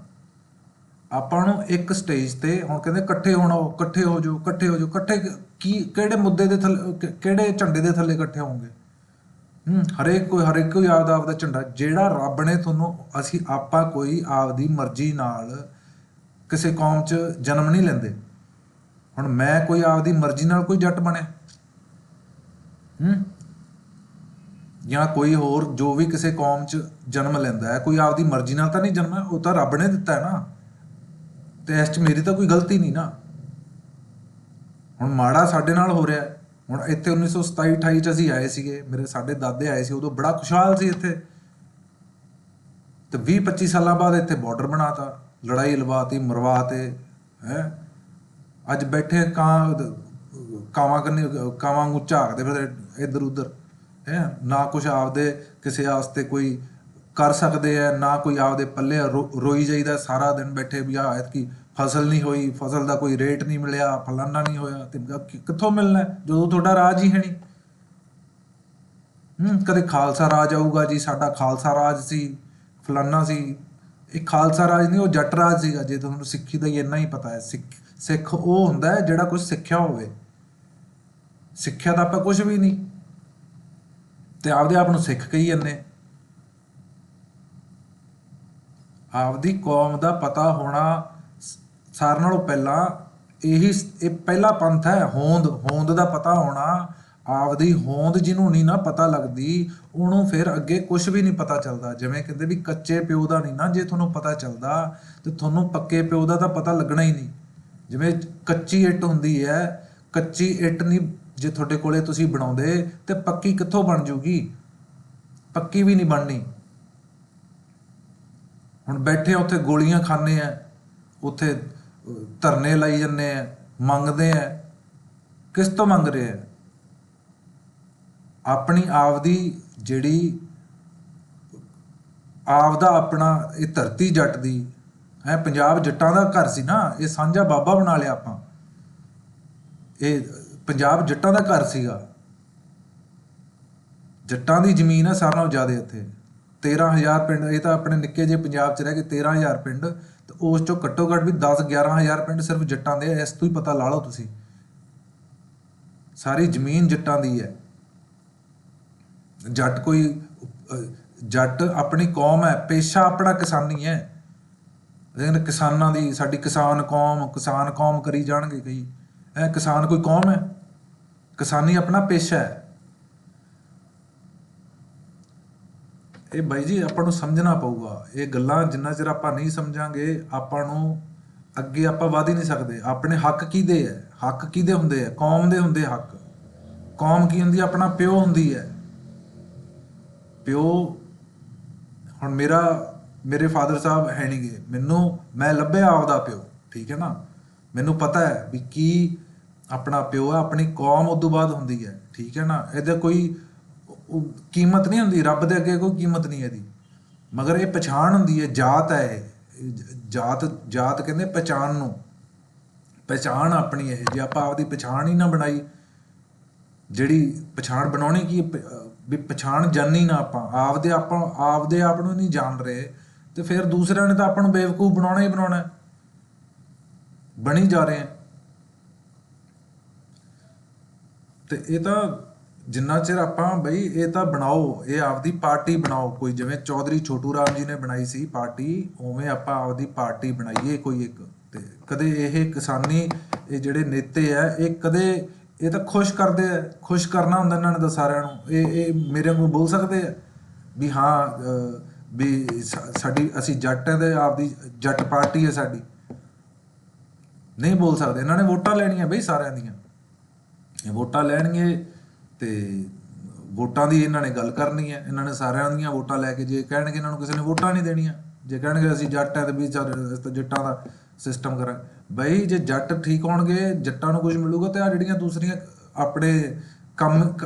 Speaker 1: ਆਪਾਂ ਨੂੰ ਇੱਕ ਸਟੇਜ ਤੇ ਹੁਣ ਕਹਿੰਦੇ ਇਕੱਠੇ ਹੋਣਾ, ਇਕੱਠੇ ਹੋ ਜਾਓ, ਇਕੱਠੇ ਹੋ ਜਾਓ। ਇਕੱਠੇ ਕੀ, ਕਿਹੜੇ ਮੁੱਦੇ ਦੇ ਥੱਲੇ, ਕਿਹੜੇ ਝੰਡੇ ਦੇ ਥੱਲੇ ਇਕੱਠੇ ਹੋਣਗੇ? ਹਰੇਕ ਕੋਈ ਆਪਦਾ ਝੰਡਾ, ਜਿਹੜਾ ਰੱਬ ਨੇ ਤੁਹਾਨੂੰ, ਆਪਾਂ ਕੋਈ ਆਪਦੀ ਮਰਜ਼ੀ ਨਾਲ ਕਿਸੇ ਕੌਮ 'ਚ ਜਨਮ ਨਹੀਂ ਲੈਂਦੇ। ਹੁਣ ਮੈਂ ਕੋਈ ਆਪਦੀ ਮਰਜ਼ੀ ਨਾਲ ਕੋਈ ਜੱਟ ਬਣਿਆ, ਜਾਂ ਕੋਈ ਹੋਰ ਜੋ ਵੀ ਕਿਸੇ ਕੌਮ 'ਚ ਜਨਮ ਲੈਂਦਾ ਹੈ, ਕੋਈ ਆਪਦੀ ਮਰਜ਼ੀ ਨਾਲ ਤਾਂ ਨਹੀਂ ਜਨਮਿਆ, ਉਹ ਤਾਂ ਰੱਬ ਨੇ ਦਿੱਤਾ ਹੈ ਨਾ। ਤੇ ਇਸ 'ਚ ਮੇਰੀ ਤਾਂ ਕੋਈ ਗਲਤੀ ਨਹੀਂ ਨਾ। ਹੁਣ ਮਾੜਾ ਸਾਡੇ ਨਾਲ ਹੋ ਰਿਹਾ। ਹੁਣ ਇੱਥੇ 1927-28 'ਚ ਅਸੀਂ ਆਏ ਸੀਗੇ, ਸਾਡੇ ਦਾਦੇ ਆਏ ਸੀ, ਉਦੋਂ ਬੜਾ ਖੁਸ਼ਹਾਲ ਸੀ ਇੱਥੇ। ਤੇ 20-25 ਸਾਲਾਂ ਬਾਅਦ ਇੱਥੇ ਬਾਰਡਰ ਬਣਾਤਾ, ਲੜਾਈ ਲਵਾਤੀ, ਮਰਵਾਤੇ ਹੈ। ਅੱਜ ਬੈਠੇ ਕਾਵਾਂ ਵਾਂਗੂ ਝਾਕਦੇ ਫਿਰ ਇੱਧਰ ਉੱਧਰ ਹੈ। ਨਾ ਕੁਛ ਆਪਦੇ ਕਿਸੇ ਵਾਸਤੇ ਕੋਈ ਕਰ ਸਕਦੇ ਆ, ਨਾ ਕੋਈ ਆਪਦੇ ਪੱਲੇ ਰੋਈ ਜਾਈਦਾ ਸਾਰਾ ਦਿਨ ਬੈਠੇ ਵੀ ਆਹ ਐਤਕੀ ਫਸਲ ਨਹੀਂ ਹੋਈ, ਫਸਲ ਦਾ ਕੋਈ ਰੇਟ ਨਹੀਂ ਮਿਲਿਆ, ਫਲਾਨਾ ਨਹੀਂ ਹੋਇਆ। ਤੇ ਕਿੱਥੋਂ ਮਿਲਣਾ ਜਦੋਂ ਤੁਹਾਡਾ ਰਾਜ ਹੀ ਹੈ ਨਹੀਂ। ਕਦੇ ਖਾਲਸਾ ਰਾਜ ਆਊਗਾ ਜੀ, ਸਾਡਾ ਖਾਲਸਾ ਰਾਜ ਸੀ, ਫਲਾਨਾ ਸੀ। ਇਹ ਖਾਲਸਾ ਰਾਜ ਨਹੀਂ, ਉਹ ਜੱਟ ਰਾਜ ਸੀਗਾ। ਜੇ ਤੁਹਾਨੂੰ ਸਿੱਖੀ ਦਾ ਇੰਨਾ ਹੀ ਪਤਾ ਹੈ, ਸਿੱਖ ਉਹ ਹੁੰਦਾ ਹੈ ਜਿਹੜਾ ਕੁਛ ਸਿੱਖਿਆ ਹੋਵੇ। ਸਿੱਖਿਆ ਤਾਂ ਆਪਾਂ ਕੁਝ ਵੀ ਨਹੀਂ, ਤੇ ਆਪਦੇ ਆਪ ਨੂੰ ਸਿੱਖ ਕਹੀ ਜਾਂਦੇ। ਆਪਦੀ ਕੌਮ ਦਾ ਪਤਾ ਹੋਣਾ ਸਾਰਿਆਂ ਨਾਲੋਂ ਪਹਿਲਾਂ ਇਹ ਪਹਿਲਾ ਪੰਥ ਹੈ। ਹੋਂਦ ਦਾ ਪਤਾ ਹੋਣਾ। ਆਪਦੀ ਹੋਂਦ ਜਿਹਨੂੰ ਨਹੀਂ ਨਾ ਪਤਾ ਲੱਗਦੀ, ਉਹਨੂੰ ਫਿਰ ਅੱਗੇ ਕੁਝ ਵੀ ਨਹੀਂ ਪਤਾ ਚੱਲਦਾ। ਜਿਵੇਂ ਕਹਿੰਦੇ ਵੀ ਕੱਚੇ ਪਿਓ ਦਾ ਨਹੀਂ ਨਾ ਜੇ ਤੁਹਾਨੂੰ ਪਤਾ ਚੱਲਦਾ, ਤੇ ਤੁਹਾਨੂੰ ਪੱਕੇ ਪਿਓ ਦਾ ਤਾਂ ਪਤਾ ਲੱਗਣਾ ਹੀ ਨਹੀਂ। ਜਿਵੇਂ ਕੱਚੀ ਇੱਟ ਹੁੰਦੀ ਹੈ, ਕੱਚੀ ਇੱਟ ਨਹੀਂ ਜੇ ਤੁਹਾਡੇ ਕੋਲੇ ਤੁਸੀਂ ਬਣਾਉਂਦੇ, ਤੇ ਪੱਕੀ ਕਿੱਥੋਂ ਬਣ ਜੂਗੀ? ਪੱਕੀ ਵੀ ਨਹੀਂ ਬਣਨੀ। ਹੁਣ ਬੈਠੇ ਉੱਥੇ ਗੋਲੀਆਂ ਖਾਂਦੇ ਆ, ਉੱਥੇ ਧਰਨੇ ਲਾਈ ਜਾਂਦੇ ਆ, ਮੰਗਦੇ ਆ। ਕਿਸ ਤੋਂ ਮੰਗ ਰਹੇ ਆ? ਆਪਣੀ ਆਪਦੀ ਜਿਹੜੀ ਆਪਦਾ ਆਪਣਾ ਇਹ ਧਰਤੀ ਜੱਟ ਦੀ ਹੈ। ਪੰਜਾਬ ਜੱਟਾਂ ਦਾ ਘਰ ਸੀ ਨਾ, ਇਹ ਸਾਂਝਾ ਬਾਬਾ ਬਣਾ ਲਿਆ ਆਪਾਂ। ਇਹ ਪੰਜਾਬ ਜੱਟਾਂ ਦਾ ਘਰ ਸੀਗਾ। ਜੱਟਾਂ ਦੀ ਜ਼ਮੀਨ ਹੈ ਸਾਰਿਆਂ ਨਾਲੋਂ ਜ਼ਿਆਦਾ ਇੱਥੇ। 13,000 ਪਿੰਡ, ਇਹ ਤਾਂ ਆਪਣੇ ਨਿੱਕੇ ਜਿਹੇ ਪੰਜਾਬ 'ਚ ਰਹਿ ਗਏ 13,000 ਪਿੰਡ, ਤੇ ਉਸ 'ਚੋਂ ਘੱਟੋ ਘੱਟ ਵੀ 10-11,000 ਪਿੰਡ ਸਿਰਫ ਜੱਟਾਂ ਦੇ। ਇਸ ਤੋਂ ਹੀ ਪਤਾ ਲਾ ਲਓ ਤੁਸੀਂ, ਸਾਰੀ ਜ਼ਮੀਨ ਜੱਟਾਂ ਦੀ ਹੈ। ਜੱਟ ਆਪਣੀ ਕੌਮ ਹੈ, ਪੇਸ਼ਾ ਆਪਣਾ ਕਿਸਾਨੀ ਹੈ। ਲੇਕਿਨ ਕਿਸਾਨਾਂ ਦੀ, ਸਾਡੀ ਕਿਸਾਨ ਕੌਮ ਕਰੀ ਜਾਣਗੇ ਕਈ। ਇਹ ਕਿਸਾਨ ਕੋਈ ਕੌਮ ਹੈ? ਕਿਸਾਨੀ ਆਪਣਾ ਪੇਸ਼ਾ ਹੈ। ਇਹ ਬਾਈ ਜੀ ਆਪਾਂ ਨੂੰ ਸਮਝਣਾ ਪਊਗਾ। ਇਹ ਗੱਲਾਂ ਜਿੰਨਾ ਚਿਰ ਆਪਾਂ ਨਹੀਂ ਸਮਝਾਂਗੇ, ਆਪਾਂ ਨੂੰ ਅੱਗੇ ਆਪਾਂ ਵਧ ਹੀ ਨਹੀਂ ਸਕਦੇ। ਆਪਣੇ ਹੱਕ ਕਿਹਦੇ ਹੈ? ਹੱਕ ਕਿਹਦੇ ਹੁੰਦੇ ਆ? ਕੌਮ ਦੇ ਹੁੰਦੇ ਹੱਕ। ਕੌਮ ਕੀ ਹੁੰਦੀ? ਆਪਣਾ ਪਿਓ ਹੁੰਦੀ ਹੈ। ਪਿਓ ਹੁਣ ਮੇਰੇ ਫਾਦਰ ਸਾਹਿਬ ਹੈ ਨਹੀਂ ਗੇ, ਮੈਂ ਲੱਭਿਆ ਆਪਦਾ ਪਿਓ, ਠੀਕ ਹੈ ਨਾ। ਮੈਨੂੰ ਪਤਾ ਹੈ ਵੀ ਕੀ ਆਪਣਾ ਪਿਓ ਹੈ। ਆਪਣੀ ਕੌਮ ਉਦੋਂ ਬਾਅਦ ਹੁੰਦੀ ਹੈ, ਠੀਕ ਹੈ ਨਾ। ਇਹਦਾ ਕੋਈ ਕੀਮਤ ਨਹੀਂ ਹੁੰਦੀ, ਰੱਬ ਦੇ ਅੱਗੇ ਕੋਈ ਕੀਮਤ ਨਹੀਂ ਇਹਦੀ। ਮਗਰ ਇਹ ਪਛਾਣ ਹੁੰਦੀ ਹੈ, ਜਾਤ ਹੈ ਇਹ। ਜਾਤ ਕਹਿੰਦੇ ਪਛਾਣ ਨੂੰ। ਪਛਾਣ ਆਪਣੀ ਇਹ, ਜੇ ਆਪਾਂ ਆਪਦੀ ਪਛਾਣ ਹੀ ਨਾ ਬਣਾਈ, ਜਿਹੜੀ ਪਛਾਣ ਬਣਾਉਣੀ ਕੀ ਵੀ ਪਛਾਣ ਜਾਣੀ ਨਾ ਆਪਾਂ ਆਪਦੇ ਆਪ ਨੂੰ ਨਹੀਂ ਜਾਣ ਰਹੇ, ਤੇ ਫਿਰ ਦੂਸਰਿਆਂ ਨੇ ਤਾਂ ਆਪਾਂ ਨੂੰ ਬੇਵਕੂਫ ਬਣਾਉਣਾ ਹੀ ਬਣਾਉਣਾ। ਬਣੀ ਜਾ ਰਹੇ ਆ। ਤੇ ਇਹ ਤਾਂ ਜਿੰਨਾ ਚਿਰ ਆਪਾਂ ਬਈ ਇਹ ਤਾਂ ਬਣਾਓ, ਇਹ ਆਪਦੀ ਪਾਰਟੀ ਬਣਾਓ ਕੋਈ, ਜਿਵੇਂ ਚੌਧਰੀ ਛੋਟੂ ਰਾਮ ਜੀ ਨੇ ਬਣਾਈ ਸੀ ਪਾਰਟੀ, ਉਵੇਂ ਆਪਾਂ ਆਪਦੀ ਪਾਰਟੀ ਬਣਾਈਏ ਕੋਈ ਇੱਕ। ਤੇ ਕਦੇ ਇਹ ਕਿਸਾਨੀ, ਇਹ ਜਿਹੜੇ ਨੇਤੇ ਆ, ਇਹ ਤਾਂ ਖੁਸ਼ ਕਰਦੇ ਆ। ਖੁਸ਼ ਕਰਨਾ ਹੁੰਦਾ ਇਹਨਾਂ ਨੇ ਤਾਂ ਸਾਰਿਆਂ ਨੂੰ। ਇਹ ਮੇਰੇ ਵਾਂਗੂ ਬੋਲ ਸਕਦੇ ਆ ਵੀ ਹਾਂ ਵੀ ਸਾਡੀ, ਅਸੀਂ ਜੱਟ ਹੈ ਤੇ ਆਪਦੀ ਜੱਟ ਪਾਰਟੀ ਹੈ ਸਾਡੀ? ਨਹੀਂ ਬੋਲ ਸਕਦੇ। ਇਹਨਾਂ ਨੇ ਵੋਟਾਂ ਲੈਣੀਆਂ ਬਈ ਸਾਰਿਆਂ ਦੀਆਂ। ਇਹ ਵੋਟਾਂ ਲੈਣਗੇ ਤੇ ਵੋਟਾਂ ਦੀ ਇਹਨਾਂ ਨੇ ਗੱਲ ਕਰਨੀ ਹੈ। ਇਹਨਾਂ ਨੇ ਸਾਰਿਆਂ ਦੀਆਂ ਵੋਟਾਂ ਲੈ ਕੇ, ਜੇ ਕਹਿਣਗੇ ਇਹਨਾਂ ਨੂੰ ਕਿਸੇ ਨੇ ਵੋਟਾਂ ਨਹੀਂ ਦੇਣੀਆਂ, ਜੇ ਕਹਿਣਗੇ ਅਸੀਂ ਜੱਟ ਹੈ ਤੇ ਵੀ ਜੱਟਾਂ ਦਾ ਸਿਸਟਮ ਕਰਾਂਗੇ। ਬਈ ਜੇ ਜੱਟ ਠੀਕ ਹੋਣਗੇ, ਜੱਟਾਂ ਨੂੰ ਕੁਝ ਮਿਲੂਗਾ, ਤੇ ਆ ਜਿਹੜੀਆਂ ਦੂਸਰੀਆਂ ਆਪਣੇ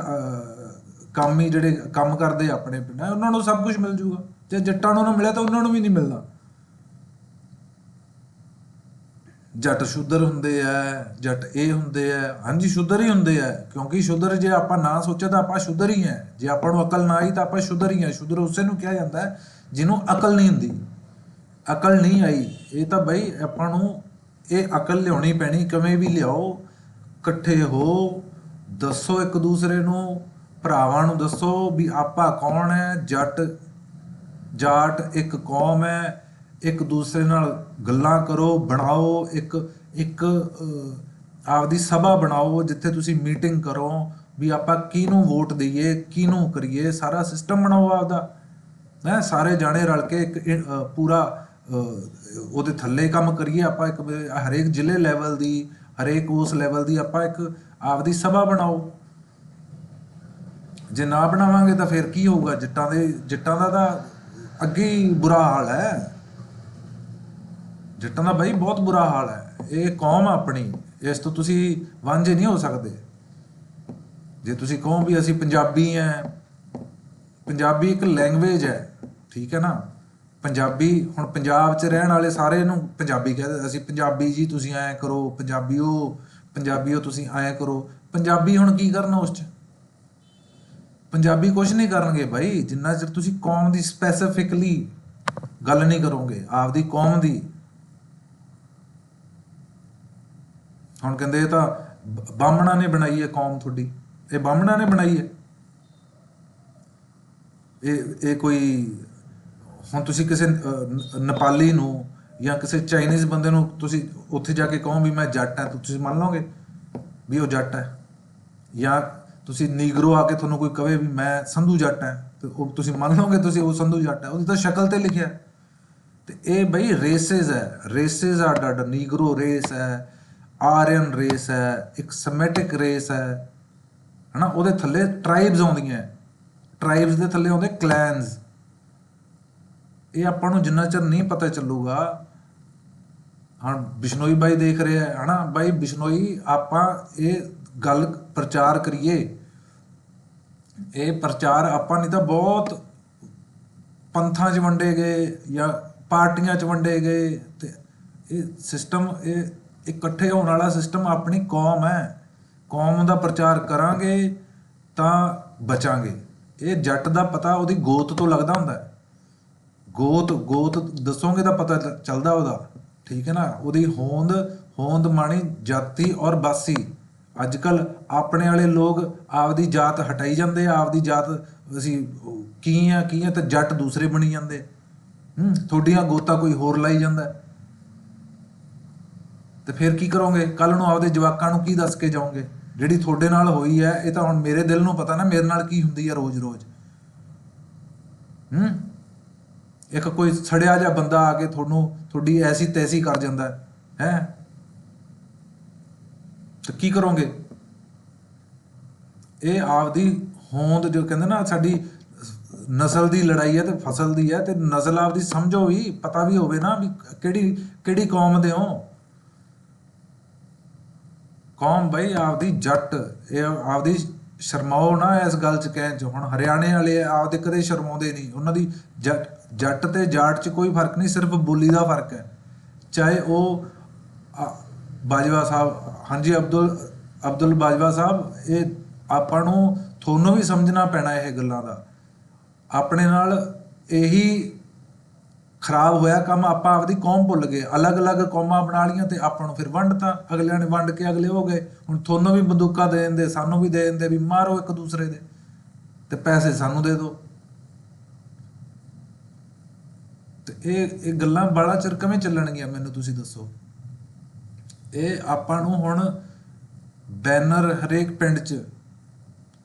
Speaker 1: ਕੰਮ ਹੀ ਜਿਹੜੇ ਕੰਮ ਕਰਦੇ ਆਪਣੇ ਪਿੰਡ, ਉਹਨਾਂ ਨੂੰ ਸਭ ਕੁਝ ਮਿਲ ਜੂਗਾ। ਜੇ ਜੱਟਾਂ ਨੂੰ ਨਾ ਮਿਲਿਆ ਤਾਂ ਉਹਨਾਂ ਨੂੰ ਵੀ ਨਹੀਂ ਮਿਲਣਾ। ਜੱਟ ਸ਼ੂਦਰ ਹੁੰਦੇ ਆ, ਜੱਟ ਇਹ ਹੁੰਦੇ ਆ। ਹਾਂਜੀ, ਸ਼ੂਦਰ ਹੀ ਹੁੰਦੇ ਆ, ਕਿਉਂਕਿ ਸ਼ੂਦਰ ਜੇ ਆਪਾਂ ਨਾ ਸੋਚਿਆ ਤਾਂ ਆਪਾਂ ਸ਼ੂਦਰ ਹੀ ਹੈ। ਜੇ ਆਪਾਂ ਨੂੰ ਅਕਲ ਨਾ ਆਈ ਤਾਂ ਆਪਾਂ ਸ਼ੂਦਰ ਹੀ ਹੈ। ਸ਼ੂਦਰ ਉਸੇ ਨੂੰ ਕਿਹਾ ਜਾਂਦਾ ਹੈ ਜਿਹਨੂੰ ਅਕਲ ਨਹੀਂ ਹੁੰਦੀ, ਅਕਲ ਨਹੀਂ ਆਈ। ਇਹ ਤਾਂ ਬਈ ਆਪਾਂ ਨੂੰ ਇਹ ਅਕਲ ਲਿਆਉਣੀ ਪੈਣੀ। ਕਿਵੇਂ ਵੀ ਲਿਆਓ, ਇਕੱਠੇ ਹੋ, ਦੱਸੋ ਇੱਕ ਦੂਸਰੇ ਨੂੰ, ਭਰਾਵਾਂ ਨੂੰ ਦੱਸੋ ਵੀ ਆਪਾਂ ਕੌਣ ਹੈ। ਜਾਟ ਇੱਕ ਕੌਮ ਹੈ। ਇੱਕ ਦੂਸਰੇ ਨਾਲ ਗੱਲਾਂ ਕਰੋ, ਬਣਾਓ ਇੱਕ ਆਪਦੀ ਸਭਾ ਬਣਾਓ, ਜਿੱਥੇ ਤੁਸੀਂ ਮੀਟਿੰਗ ਕਰੋ ਵੀ ਆਪਾਂ ਕਿਹਨੂੰ ਵੋਟ ਦਈਏ, ਕਿਹਨੂੰ ਕਰੀਏ। ਸਾਰਾ ਸਿਸਟਮ ਬਣਾਓ ਆਪਦਾ ਹੈ। ਸਾਰੇ ਜਾਣੇ ਰਲ ਕੇ ਇੱਕ ਪੂਰਾ ਉਹਦੇ ਥੱਲੇ ਕੰਮ ਕਰੀਏ ਆਪਾਂ। ਇੱਕ ਹਰੇਕ ਜ਼ਿਲ੍ਹੇ ਲੈਵਲ ਦੀ, ਹਰੇਕ ਉਸ ਲੈਵਲ ਦੀ ਆਪਾਂ ਇੱਕ ਆਪਦੀ ਸਭਾ ਬਣਾਓ। ਜੇ ਨਾ ਬਣਾਵਾਂਗੇ ਤਾਂ ਫਿਰ ਕੀ ਹੋਊਗਾ? ਜੱਟਾਂ ਦਾ ਤਾਂ ਅੱਗੇ ਹੀ ਬੁਰਾ ਹਾਲ ਹੈ। ਜੱਟਾਂ ਦਾ ਬਈ ਬਹੁਤ ਬੁਰਾ ਹਾਲ ਹੈ। ਇਹ ਕੌਮ ਆਪਣੀ, ਇਸ ਤੋਂ ਤੁਸੀਂ ਵਾਂਝੇ ਨਹੀਂ ਹੋ ਸਕਦੇ। ਜੇ ਤੁਸੀਂ ਕਹੋ ਵੀ ਅਸੀਂ ਪੰਜਾਬੀ ਹਾਂ, ਪੰਜਾਬੀ ਇੱਕ ਲੈਂਗੁਏਜ ਹੈ, ਠੀਕ ਹੈ ਨਾ। ਪੰਜਾਬੀ, ਹੁਣ ਪੰਜਾਬ 'ਚ ਰਹਿਣ ਵਾਲੇ ਸਾਰੇ ਨੂੰ ਪੰਜਾਬੀ ਕਹਿੰਦੇ। ਅਸੀਂ ਪੰਜਾਬੀ ਜੀ, ਤੁਸੀਂ ਐਂ ਕਰੋ, ਪੰਜਾਬੀਓ ਤੁਸੀਂ ਐਂ ਕਰੋ। ਪੰਜਾਬੀ ਹੁਣ ਕੀ ਕਰਨਾ ਉਸ 'ਚ? ਪੰਜਾਬੀ ਕੁਝ ਨਹੀਂ ਕਰਨਗੇ ਬਾਈ, ਜਿੰਨਾ ਚਿਰ ਤੁਸੀਂ ਕੌਮ ਦੀ ਸਪੈਸੀਫਿਕਲੀ ਗੱਲ ਨਹੀਂ ਕਰੋਗੇ, ਆਪਦੀ ਕੌਮ ਦੀ। ਹੁਣ ਕਹਿੰਦੇ ਇਹ ਤਾਂ ਬਾਹਮਣਾ ਨੇ ਬਣਾਈ ਹੈ ਕੌਮ ਤੁਹਾਡੀ, ਇਹ ਬਾਹਮਣਾ ਨੇ ਬਣਾਈ ਹੈ। ਇਹ ਕੋਈ, ਹੁਣ ਤੁਸੀਂ ਕਿਸੇ ਨੇਪਾਲੀ ਨੂੰ ਜਾਂ ਕਿਸੇ ਚਾਈਨੀਜ਼ ਬੰਦੇ ਨੂੰ ਤੁਸੀਂ ਉੱਥੇ ਜਾ ਕੇ ਕਹੋ ਵੀ ਮੈਂ ਜੱਟ ਹਾਂ, ਤਾਂ ਤੁਸੀਂ ਮੰਨ ਲਓਗੇ ਵੀ ਉਹ ਜੱਟ ਹੈ? ਜਾਂ ਤੁਸੀਂ ਨੀਗਰੋ ਆ ਕੇ ਤੁਹਾਨੂੰ ਕੋਈ ਕਵੇ ਵੀ ਮੈਂ ਸੰਧੂ ਜੱਟ ਹੈ, ਤੇ ਉਹ ਤੁਸੀਂ ਮੰਨ ਲਓਗੇ ਤੁਸੀਂ ਉਹ ਸੰਧੂ ਜੱਟ ਹੈ? ਉਹਦੀ ਤਾਂ ਸ਼ਕਲ ਤੇ ਲਿਖਿਆ। ਤੇ ਇਹ ਬਈ ਰੇਸਿਸ ਹੈ, ਰੇਸਿਸ ਆ, ਅੱਡ ਨੀਗਰੋ ਰੇਸ ਹੈ, ਆਰੀਅਨ ਰੇਸ ਹੈ, ਇੱਕ ਸਮੈਟਿਕ ਰੇਸ ਹੈ ਹਨਾ। ਉਹਦੇ ਥੱਲੇ ਟਰਾਈਬਸ ਆਉਂਦੀਆਂ, ਟਰਾਈਬਸ ਦੇ ਥੱਲੇ ਆਉਂਦੇ ਕਲੈਨਸ। ਇਹ ਆਪਾਂ ਨੂੰ ਜਿੰਨਾ ਚਿਰ ਨਹੀਂ ਪਤਾ ਚੱਲੂਗਾ, ਹੁਣ ਬਿਸ਼ਨੋਈ ਬਾਈ ਦੇਖ ਰਿਹਾ ਹੈ ਹਨਾ, ਬਾਈ ਬਿਸ਼ਨੋਈ ਆਪਾਂ ਇਹ ਗੱਲ ਪ੍ਰਚਾਰ ਕਰੀਏ, ਇਹ ਪ੍ਰਚਾਰ ਆਪਾਂ ਨਹੀਂ ਤਾਂ ਬਹੁਤ ਪੰਥਾਂ 'ਚ ਵੰਡੇ ਗਏ ਜਾਂ ਪਾਰਟੀਆਂ 'ਚ ਵੰਡੇ ਗਏ। ਤੇ ਇਹ ਸਿਸਟਮ, ਇਹ ਇਕੱਠੇ ਹੋਣ ਵਾਲਾ ਸਿਸਟਮ ਆਪਣੀ ਕੌਮ ਹੈ। ਕੌਮ ਦਾ ਪ੍ਰਚਾਰ ਕਰਾਂਗੇ ਤਾਂ ਬਚਾਂਗੇ। ਇਹ ਜੱਟ ਦਾ ਪਤਾ ਉਹਦੀ ਗੋਤ ਤੋਂ ਲੱਗਦਾ ਹੁੰਦਾ। ਗੋਤ ਦੱਸੋਗੇ ਤਾਂ ਪਤਾ ਚੱਲਦਾ ਉਹਦਾ, ਠੀਕ ਹੈ ਨਾ। ਉਹਦੀ ਹੋਂਦ ਮਾਣੀ ਜਾਤੀ ਔਰ ਬਾਸੀ। ਅੱਜ ਕੱਲ੍ਹ ਆਪਣੇ ਵਾਲੇ ਲੋਕ ਆਪਦੀ ਜਾਤ ਹਟਾਈ ਜਾਂਦੇ ਆ, ਆਪਦੀ ਜਾਤ ਅਸੀਂ ਕੀ ਆ ਤੇ ਜੱਟ ਦੂਸਰੇ ਬਣੀ ਜਾਂਦੇ। ਤੁਹਾਡੀਆਂ ਗੋਤਾਂ ਕੋਈ ਹੋਰ ਲਾਈ ਜਾਂਦਾ, ਤੇ ਫਿਰ ਕੀ ਕਰੋਗੇ? ਕੱਲ ਨੂੰ ਆਪਦੇ ਜਵਾਕਾਂ ਨੂੰ ਕੀ ਦੱਸ ਕੇ ਜਾਓਗੇ? ਜਿਹੜੀ ਤੁਹਾਡੇ ਨਾਲ ਹੋਈ ਹੈ, ਇਹ ਤਾਂ ਹੁਣ ਮੇਰੇ ਦਿਲ ਨੂੰ ਪਤਾ ਨਾ ਮੇਰੇ ਨਾਲ ਕੀ ਹੁੰਦੀ ਹੈ ਰੋਜ਼-ਰੋਜ਼। ਇੱਕ ਕੋਈ ਸੜਿਆ ਜਿਹਾ ਬੰਦਾ ਆ ਕੇ ਤੁਹਾਡੀ ਐਸੀ ਤੈਸੀ ਕਰ ਜਾਂਦਾ ਹੈ, ਤੇ ਕੀ ਕਰੋਗੇ? ਇਹ ਆਪਦੀ ਹੋਂਦ, ਜੋ ਕਹਿੰਦੇ ਨਾ ਸਾਡੀ ਨਸਲ ਦੀ ਲੜਾਈ ਹੈ ਤੇ ਫਸਲ ਦੀ ਹੈ, ਤੇ ਨਸਲ ਆਪਦੀ ਸਮਝੋ ਵੀ, ਪਤਾ ਵੀ ਹੋਵੇ ਨਾ ਵੀ ਕਿਹੜੀ ਕੌਮ ਦੇ ਹੋ। ਕੌਮ ਬਈ ਆਪਦੀ ਜੱਟ, ਇਹ ਆਪਦੀ ਸ਼ਰਮਾਓ ਨਾ ਇਸ ਗੱਲ 'ਚ ਕਹਿਣ 'ਚ। ਹੁਣ ਹਰਿਆਣੇ ਵਾਲੇ ਆਪਦੇ ਕਦੇ ਸ਼ਰਮਾਉਂਦੇ ਨਹੀਂ। ਉਹਨਾਂ ਦੀ ਜੱਟ ਤੇ ਜਾਟ 'ਚ ਕੋਈ ਫਰਕ ਨਹੀਂ, ਸਿਰਫ ਬੋਲੀ ਦਾ ਫਰਕ ਹੈ। ਚਾਹੇ ਉਹ ਬਾਜਵਾ ਸਾਹਿਬ, ਹਾਂਜੀ ਅਬਦੁਲ ਬਾਜਵਾ ਸਾਹਿਬ, ਇਹ ਆਪਾਂ ਨੂੰ ਤੁਹਾਨੂੰ ਵੀ ਸਮਝਣਾ ਪੈਣਾ ਇਹ ਗੱਲਾਂ ਦਾ। ਆਪਣੇ ਨਾਲ ਇਹੀ ਖਰਾਬ ਹੋਇਆ ਕੰਮ, ਆਪਾਂ ਆਪਦੀ ਕੌਮ ਭੁੱਲ ਗਏ, ਅਲੱਗ-ਅਲੱਗ ਕੌਮਾਂ ਬਣਾ ਲਈਆਂ ਤੇ ਆਪਾਂ ਨੂੰ ਫਿਰ ਵੰਡਤਾ। ਅਗਲਿਆਂ ਨੇ ਵੰਡ ਕੇ ਅਗਲੇ ਹੋ ਗਏ। ਹੁਣ ਤੁਹਾਨੂੰ ਵੀ ਬੰਦੂਕਾਂ ਦੇ ਦਿੰਦੇ, ਸਾਨੂੰ ਵੀ ਦੇ ਦਿੰਦੇ ਵੀ ਮਾਰੋ ਇੱਕ ਦੂਸਰੇ ਦੇ, ਤੇ ਪੈਸੇ ਸਾਨੂੰ ਦੇ ਦਿਓ। ਤੇ ਇਹ ਗੱਲਾਂ ਬੜਾ ਚਿਰ ਕਿਵੇਂ ਚੱਲਣਗੀਆਂ ਮੈਨੂੰ ਤੁਸੀਂ ਦੱਸੋ? ਇਹ ਆਪਾਂ ਨੂੰ ਹੁਣ ਬੈਨਰ ਹਰੇਕ ਪਿੰਡ 'ਚ,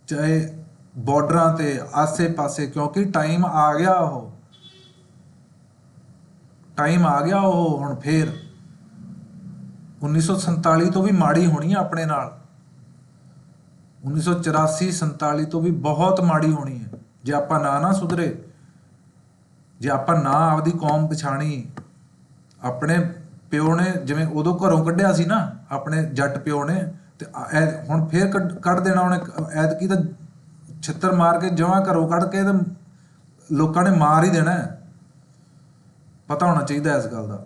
Speaker 1: ਚਾਹੇ ਬਾਰਡਰਾਂ ਤੇ ਆਸੇ-ਪਾਸੇ, ਕਿਉਂਕਿ ਟਾਈਮ ਆ ਗਿਆ ਉਹ ਹੁਣ ਫੇਰ 1947 ਤੋਂ ਵੀ ਮਾੜੀ ਹੋਣੀ ਆ ਆਪਣੇ ਨਾਲ। 1984-47 ਤੋਂ ਵੀ ਬਹੁਤ ਮਾੜੀ ਹੋਣੀ ਹੈ ਜੇ ਆਪਾਂ ਨਾ ਸੁਧਰੇ, ਜੇ ਆਪਾਂ ਨਾ ਆਪਦੀ ਕੌਮ ਪਛਾਣੀ। ਆਪਣੇ ਪਿਓ ਨੇ ਜਿਵੇਂ ਉਦੋਂ ਘਰੋਂ ਕੱਢਿਆ ਸੀ ਨਾ, ਆਪਣੇ ਜੱਟ ਪਿਓ ਨੇ, ਤੇ ਹੁਣ ਫੇਰ ਕੱਢ ਦੇਣਾ ਉਹਨੇ। ਐਤਕੀ ਤਾਂ ਛਿੱਤਰ ਮਾਰ ਕੇ ਜਮਾਂ ਘਰੋਂ ਕੱਢ ਕੇ ਤੇ ਲੋਕਾਂ ਨੇ ਮਾਰ ਹੀ ਦੇਣਾ। ਪਤਾ ਹੋਣਾ ਚਾਹੀਦਾ ਇਸ ਗੱਲ ਦਾ।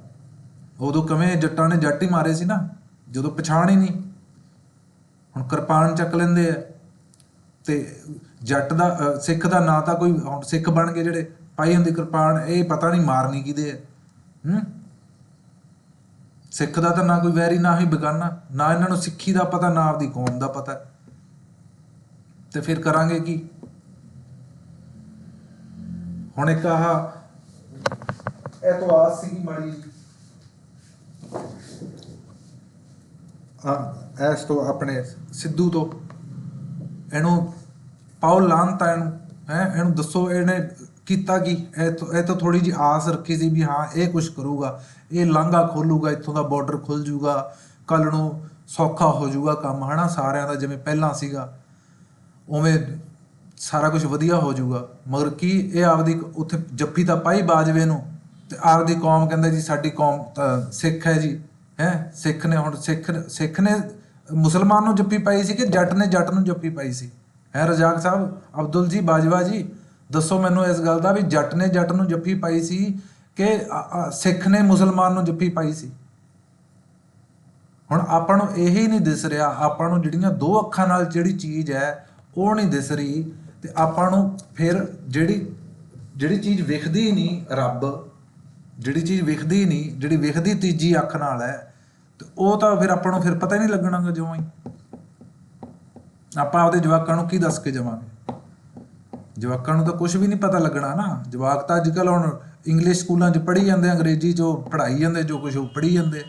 Speaker 1: ਉਦੋਂ ਕਿਵੇਂ ਜੱਟਾਂ ਨੇ ਜੱਟ ਹੀ ਮਾਰੇ ਸੀ ਨਾ, ਜਦੋਂ ਪਛਾਣ ਹੀ ਨਹੀਂ। ਹੁਣ ਕਿਰਪਾਨ ਚੱਕ ਲੈਂਦੇ ਆ, ਤੇ ਜੱਟ ਦਾ ਸਿੱਖ ਦਾ ਨਾਂ ਤਾਂ ਕੋਈ, ਹੁਣ ਸਿੱਖ ਬਣ ਗਏ ਜਿਹੜੇ, ਪਾਈ ਹੁੰਦੀ ਕਿਰਪਾਨ, ਇਹ ਪਤਾ ਨਹੀਂ ਮਾਰਨੀ ਕਿਹਦੇ ਹੈ। ਸਿੱਖ ਦਾ ਤਾਂ ਨਾ ਕੋਈ ਵੈਰੀ, ਨਾ ਹੀ ਬੇਗਾਨਾ, ਨਾ ਇਹਨਾਂ ਨੂੰ ਸਿੱਖੀ ਦਾ ਪਤਾ, ਨਾ ਆਪਦੀ ਕੌਮ ਦਾ ਪਤਾ। ਤੇ ਫਿਰ ਕਰਾਂਗੇ ਕੀ? ਹੁਣ ਇੱਕ ਇਹ ਤੋਂ ਆਸ ਸੀਗੀ ਮਾੜੀ ਇਸ ਤੋਂ, ਆਪਣੇ ਸਿੱਧੂ ਤੋਂ। ਇਹਨੂੰ ਪਾਓ ਲਾਹਨਤ ਇਹਨੂੰ, ਇਹਨੂੰ ਦੱਸੋ ਇਹਨੇ ਕੀਤਾ ਕੀ? ਇਹ ਤੋਂ ਥੋੜੀ ਜਿਹੀ ਆਸ ਰੱਖੀ ਸੀ ਵੀ ਹਾਂ ਇਹ ਕੁਛ ਕਰੂਗਾ, ਇਹ ਲਾਂਘਾ ਖੋਲੂਗਾ, ਇੱਥੋਂ ਦਾ ਬਾਰਡਰ ਖੁੱਲ ਜੂਗਾ, ਕੱਲ ਨੂੰ ਸੌਖਾ ਹੋ ਜੂਗਾ ਕੰਮ ਹਨਾ ਸਾਰਿਆਂ ਦਾ, ਜਿਵੇਂ ਪਹਿਲਾਂ ਸੀਗਾ ਉਵੇਂ ਸਾਰਾ ਕੁਝ ਵਧੀਆ ਹੋ ਜੂਗਾ। ਮਗਰ ਕੀ, ਇਹ ਆਪਦੀ ਉੱਥੇ ਜੱਫੀ ਤਾਂ ਪਾਈ ਬਾਜਵੇ ਨੂੰ, ਤੇ ਆਪਦੀ ਕੌਮ ਕਹਿੰਦਾ ਜੀ ਸਾਡੀ ਕੌਮ ਸਿੱਖ ਹੈ ਜੀ। ਸਿੱਖ ਨੇ, ਹੁਣ ਸਿੱਖ ਨੇ ਮੁਸਲਮਾਨ ਨੂੰ ਜੱਫੀ ਪਾਈ ਸੀ ਕਿ ਜੱਟ ਨੇ ਜੱਟ ਨੂੰ ਜੱਫੀ ਪਾਈ ਸੀ? ਰਜ਼ਾਕ ਸਾਹਿਬ, ਅਬਦੁਲ ਜੀ ਬਾਜਵਾ ਜੀ, ਦੱਸੋ ਮੈਨੂੰ ਇਸ ਗੱਲ ਦਾ ਵੀ ਜੱਟ ਨੇ ਜੱਟ ਨੂੰ ਜੱਫੀ ਪਾਈ ਸੀ ਕਿ ਸਿੱਖ ਨੇ ਮੁਸਲਮਾਨ ਨੂੰ ਜੱਫੀ ਪਾਈ ਸੀ? ਹੁਣ ਆਪਾਂ ਨੂੰ ਇਹੀ ਨਹੀਂ ਦਿਸ ਰਿਹਾ। ਆਪਾਂ ਨੂੰ ਜਿਹੜੀਆਂ ਦੋ ਅੱਖਾਂ ਨਾਲ ਜਿਹੜੀ ਚੀਜ਼ ਹੈ ਉਹ ਨਹੀਂ ਦਿਸ ਰਹੀ, ਤੇ ਆਪਾਂ ਨੂੰ ਫਿਰ ਜਿਹੜੀ ਚੀਜ਼ ਵਿਖਦੀ ਨਹੀਂ, ਰੱਬ ਜਿਹੜੀ ਚੀਜ਼ ਵਿਖਦੀ ਨਹੀਂ, ਜਿਹੜੀ ਵਿਖਦੀ ਤੀਜੀ ਅੱਖ ਨਾਲ ਹੈ, ਤੇ ਉਹ ਤਾਂ ਫਿਰ ਆਪਾਂ ਨੂੰ ਫਿਰ ਪਤਾ ਹੀ ਨਹੀਂ ਲੱਗਣਾ ਜਿਉਂ ਹੀ। ਆਪਾਂ ਆਪਦੇ ਜਵਾਕਾਂ ਨੂੰ ਕੀ ਦੱਸ ਕੇ ਜਾਵਾਂਗੇ? ਜਵਾਕਾਂ ਨੂੰ ਤਾਂ ਕੁਝ ਵੀ ਨਹੀਂ ਪਤਾ ਲੱਗਣਾ ਨਾ। ਜਵਾਕ ਤਾਂ ਅੱਜ ਕੱਲ੍ਹ ਹੁਣ ਇੰਗਲਿਸ਼ ਸਕੂਲਾਂ 'ਚ ਪੜ੍ਹੀ ਜਾਂਦੇ, ਅੰਗਰੇਜ਼ੀ 'ਚੋਂ ਪੜ੍ਹਾਈ ਜਾਂਦੇ, ਜੋ ਕੁਝ ਉਹ ਪੜ੍ਹੀ ਜਾਂਦੇ।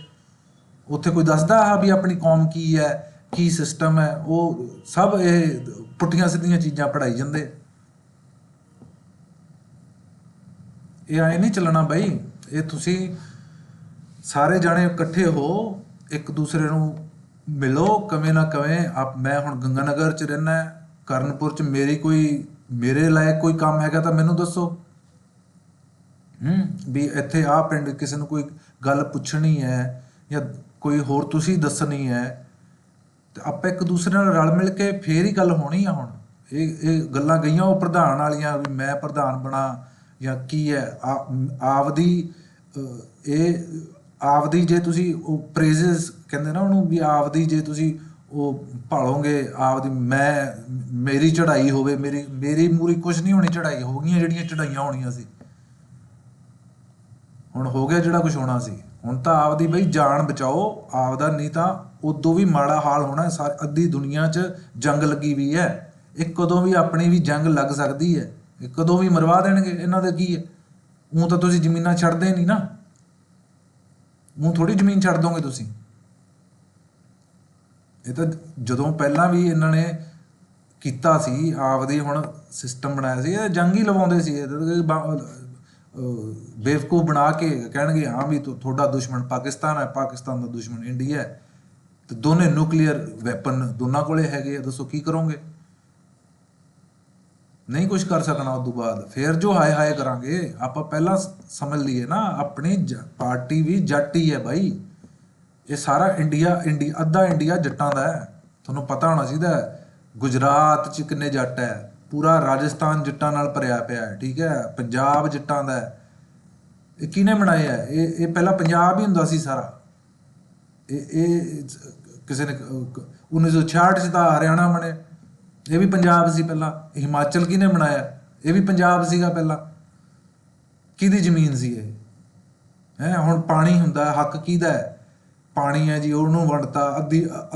Speaker 1: ਉੱਥੇ ਕੋਈ ਦੱਸਦਾ ਆ ਵੀ ਆਪਣੀ ਕੌਮ ਕੀ ਹੈ, ਕੀ ਸਿਸਟਮ ਹੈ? ਉਹ ਸਭ ਇਹ ਪੁੱਠੀਆਂ ਸਿੱਧੀਆਂ ਚੀਜ਼ਾਂ ਪੜ੍ਹਾਈ ਜਾਂਦੇ। ਇਹ ਐਂ ਨਹੀਂ ਚੱਲਣਾ ਬਈ। ਇਹ ਤੁਸੀਂ ਸਾਰੇ ਜਾਣੇ ਇਕੱਠੇ ਹੋ, ਇੱਕ ਦੂਸਰੇ ਨੂੰ ਮਿਲੋ ਕਵੇਂ ਨਾ ਕਵੇਂ। ਮੈਂ ਹੁਣ ਗੰਗਾਨਗਰ 'ਚ ਰਹਿੰਦਾ, ਕਰਨਪੁਰ 'ਚ ਮੇਰੇ ਲਾਇਕ ਕੋਈ ਕੰਮ ਹੈਗਾ ਤਾਂ ਮੈਨੂੰ ਦੱਸੋ। ਵੀ ਇੱਥੇ ਆਹ ਪਿੰਡ ਕਿਸੇ ਨੂੰ ਕੋਈ ਗੱਲ ਪੁੱਛਣੀ ਹੈ ਜਾਂ ਕੋਈ ਹੋਰ ਤੁਸੀਂ ਦੱਸਣੀ ਹੈ, ਤੇ ਆਪਾਂ ਇੱਕ ਦੂਸਰੇ ਨਾਲ ਰਲ ਮਿਲ ਕੇ ਫੇਰ ਹੀ ਗੱਲ ਹੋਣੀ ਆ। ਹੁਣ ਇਹ ਗੱਲਾਂ ਗਈਆਂ ਉਹ ਪ੍ਰਧਾਨ ਵਾਲੀਆਂ, ਵੀ ਮੈਂ ਪ੍ਰਧਾਨ ਬਣਾ ਜਾਂ ਕੀ ਹੈ। ਆਪਦੀ ਆਪਦੀ ਜੇ ਤੁਸੀਂ ਉਹ ਪ੍ਰੇਜ਼ਸ ਕਹਿੰਦੇ ਨਾ ਉਹਨੂੰ, ਵੀ ਆਪਦੀ ਜੇ ਤੁਸੀਂ ਉਹ ਭਾਲੋਗੇ, ਆਪਦੀ ਮੇਰੀ ਚੜ੍ਹਾਈ ਹੋਵੇ, ਮੇਰੀ ਮੂਰੀ ਕੁਛ ਨਹੀਂ ਹੋਣੀ। ਚੜ੍ਹਾਈ ਹੋ ਗਈਆਂ ਜਿਹੜੀਆਂ ਚੜ੍ਹਾਈਆਂ ਹੋਣੀਆਂ ਸੀ। ਹੁਣ ਹੋ ਗਿਆ ਜਿਹੜਾ ਕੁਝ ਹੋਣਾ ਸੀ। ਹੁਣ ਤਾਂ ਆਪਦੀ ਬਈ ਜਾਨ ਬਚਾਓ ਆਪਦਾ, ਨਹੀਂ ਤਾਂ ਉਦੋਂ ਵੀ ਮਾੜਾ ਹਾਲ ਹੋਣਾ। ਅੱਧੀ ਦੁਨੀਆ 'ਚ ਜੰਗ ਲੱਗੀ ਵੀ ਹੈ। ਇਹ ਕਦੋਂ ਵੀ ਆਪਣੀ ਵੀ ਜੰਗ ਲੱਗ ਸਕਦੀ ਹੈ। ਇਹ ਕਦੋਂ ਵੀ ਮਰਵਾ ਦੇਣਗੇ। ਇਹਨਾਂ ਦਾ ਕੀ ਹੈ? ਊਂ ਤਾਂ ਤੁਸੀਂ ਜ਼ਮੀਨਾਂ ਛੱਡਦੇ ਨਹੀਂ ਨਾ, ਊਂ ਥੋੜ੍ਹੀ ਜ਼ਮੀਨ ਛੱਡ ਦੋਗੇ ਤੁਸੀਂ। ਇਹ ਤਾਂ ਜਦੋਂ ਪਹਿਲਾਂ ਵੀ ਇਹਨਾਂ ਨੇ ਕੀਤਾ ਸੀ ਆਪਦੀ ਹੁਣ ਸਿਸਟਮ ਬਣਾਇਆ ਸੀ, ਇਹ ਜੰਗ ਹੀ ਲਵਾਉਂਦੇ ਸੀ। ਬੇਵਕੂਫ ਬਣਾ ਕੇ ਕਹਿਣਗੇ ਹਾਂ ਵੀ ਤੁਹਾਡਾ ਦੁਸ਼ਮਣ ਪਾਕਿਸਤਾਨ ਹੈ, ਪਾਕਿਸਤਾਨ ਦਾ ਦੁਸ਼ਮਣ ਇੰਡੀਆ ਹੈ, ਤੇ ਦੋਨੇ ਨਿਊਕਲੀਅਰ ਵੈਪਨ ਦੋਨਾਂ ਕੋਲੇ ਹੈਗੇ ਆ। ਦੱਸੋ ਕੀ ਕਰੋਗੇ? ਨਹੀਂ ਕੁਝ ਕਰ ਸਕਣਾ। ਉਸ ਤੋਂ ਬਾਅਦ ਫਿਰ ਜੋ ਹਾਏ ਹਾਏ ਕਰਾਂਗੇ। ਆਪਾਂ ਪਹਿਲਾਂ ਸਮਝ ਲਈਏ ਨਾ, ਆਪਣੀ ਪਾਰਟੀ ਵੀ ਜੱਟ ਹੀ ਹੈ ਬਾਈ। ਇਹ ਸਾਰਾ ਇੰਡੀਆ ਅੱਧਾ ਇੰਡੀਆ ਜੱਟਾਂ ਦਾ ਹੈ। ਤੁਹਾਨੂੰ ਪਤਾ ਹੋਣਾ ਚਾਹੀਦਾ। ਗੁਜਰਾਤ 'ਚ ਕਿੰਨੇ ਜੱਟ ਹੈ, ਪੂਰਾ ਰਾਜਸਥਾਨ ਜੱਟਾਂ ਨਾਲ ਭਰਿਆ ਪਿਆ ਹੈ, ਠੀਕ ਹੈ। ਪੰਜਾਬ ਜੱਟਾਂ ਦਾ ਹੈ। ਇਹ ਕਿਹਨੇ ਬਣਾਇਆ? ਇਹ ਪਹਿਲਾਂ ਪੰਜਾਬ ਹੀ ਹੁੰਦਾ ਸੀ ਸਾਰਾ। ਇਹ ਕਿਸੇ ਨੇ 1966 'ਚ ਤਾਂ ਹਰਿਆਣਾ ਬਣੇ, ਇਹ ਵੀ ਪੰਜਾਬ ਸੀ ਪਹਿਲਾਂ। ਹਿਮਾਚਲ ਕਿਹਨੇ ਬਣਾਇਆ? ਇਹ ਵੀ ਪੰਜਾਬ ਸੀਗਾ ਪਹਿਲਾਂ। ਕਿਹਦੀ ਜ਼ਮੀਨ ਸੀ ਇਹ? ਹੁਣ ਪਾਣੀ ਹੁੰਦਾ, ਹੱਕ ਕਿਹਦਾ ਹੈ? ਪਾਣੀ ਹੈ ਜੀ, ਉਹਨੂੰ ਵੰਡਤਾ।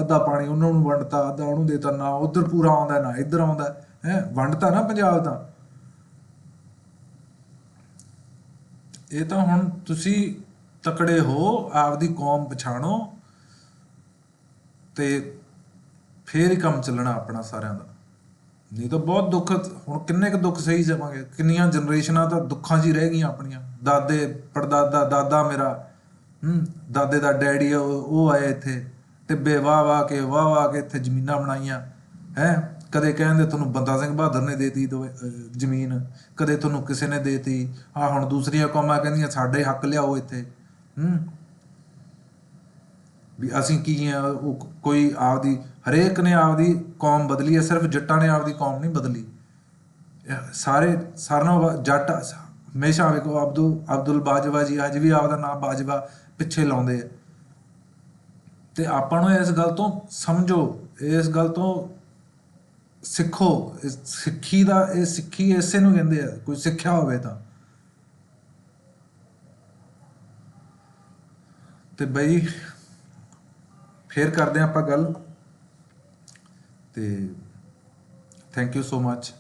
Speaker 1: ਅੱਧਾ ਪਾਣੀ ਉਹਨਾਂ ਨੂੰ ਵੰਡਤਾ, ਅੱਧਾ ਉਹਨੂੰ ਦੇਤਾ। ਨਾ ਉੱਧਰ ਪੂਰਾ ਆਉਂਦਾ ਨਾ ਇੱਧਰ ਆਉਂਦਾ। ਵੰਡਤਾ ਨਾ ਪੰਜਾਬ ਤਾਂ। ਇਹ ਤਾਂ ਹੁਣ ਤੁਸੀਂ ਤਕੜੇ ਹੋ, ਆਪਦੀ ਕੌਮ ਪਛਾਣੋ, ਤੇ ਫੇਰ ਹੀ ਕੰਮ ਚੱਲਣਾ ਆਪਣਾ ਸਾਰਿਆਂ ਦਾ। ਨਹੀਂ ਤਾਂ ਬਹੁਤ ਦੁੱਖ। ਹੁਣ ਕਿੰਨੇ ਕੁ ਦੁੱਖ ਸਹੀ ਜਾਵਾਂਗੇ? ਕਿੰਨੀਆਂ ਜਨਰੇਸ਼ਨਾਂ ਤਾਂ ਦੁੱਖਾਂ 'ਚ ਹੀ ਰਹਿ ਗਈਆਂ ਆਪਣੀਆਂ। ਦਾਦੇ ਪੜਦਾਦਾ, ਦਾਦਾ ਮੇਰਾ, ਦਾਦੇ ਦਾ ਡੈਡੀ ਉਹ ਆਏ ਇੱਥੇ, ਟਿੱਬੇ ਵਾਹ ਕੇ ਇੱਥੇ ਜ਼ਮੀਨਾਂ ਬਣਾਈਆਂ। ਕਦੇ ਕਹਿੰਦੇ ਤੁਹਾਨੂੰ ਬੰਦਾ ਸਿੰਘ ਬਹਾਦਰ ਨੇ ਦੇਤੀ ਜ਼ਮੀਨ, ਕਦੇ ਤੁਹਾਨੂੰ ਕਿਸੇ ਨੇ ਦੇਤੀ। ਹੁਣ ਦੂਸਰੀਆਂ ਕੌਮਾਂ ਕਹਿੰਦੀਆਂ ਸਾਡੇ ਹੱਕ ਲਿਆਓ ਇੱਥੇ। ਵੀ ਅਸੀਂ ਕੀ ਆ? ਉਹ ਕੋਈ ਆਪਦੀ, ਹਰੇਕ ਨੇ ਆਪਦੀ ਕੌਮ ਬਦਲੀ ਹੈ, ਸਿਰਫ ਜੱਟਾਂ ਨੇ ਆਪਦੀ ਕੌਮ ਨਹੀਂ ਬਦਲੀ। ਸਾਰਿਆਂ ਨਾਲੋਂ ਜੱਟ ਹਮੇਸ਼ਾ ਵੇਖੋ। ਅਬਦੁਲ ਬਾਜਵਾ ਜੀ ਅੱਜ ਵੀ ਆਪਦਾ ਨਾਮ ਬਾਜਵਾ ਪਿੱਛੇ ਲਾਉਂਦੇ ਆ। ਤੇ ਆਪਾਂ ਨੂੰ ਇਸ ਗੱਲ ਤੋਂ ਸਮਝੋ, ਇਸ ਗੱਲ ਤੋਂ ਸਿੱਖੋ। ਸਿੱਖੀ ਇਸੇ ਨੂੰ ਕਹਿੰਦੇ ਆ, ਕੋਈ ਸਿੱਖਿਆ ਹੋਵੇ ਤਾਂ। ਤੇ ਬਈ ਫੇਰ ਕਰਦੇ ਹਾਂ ਆਪਾਂ ਗੱਲ। ਤੇ ਥੈਂਕ ਯੂ ਸੋ ਮਚ।